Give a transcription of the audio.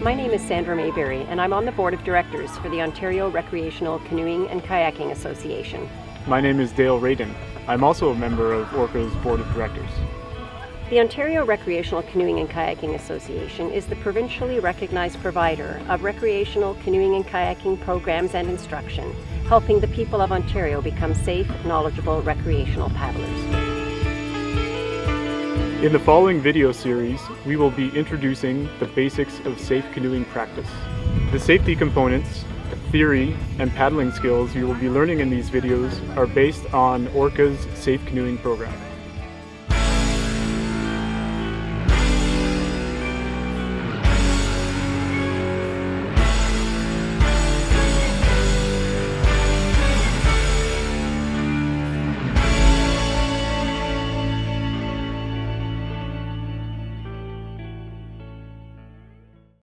My name is Sandra Mayberry, and I'm on the Board of Directors for the Ontario Recreational Canoeing and Kayaking Association. My name is Dale Radin. I'm also a member of ORCKA's Board of Directors. The Ontario Recreational Canoeing and Kayaking Association is the provincially recognized provider of recreational canoeing and kayaking programs and instruction, helping the people of Ontario become safe, knowledgeable recreational paddlers. In the following video series, we will be introducing the basics of safe canoeing practice. The safety components, theory, and paddling skills you will be learning in these videos are based on ORCKA's Safe Canoeing program.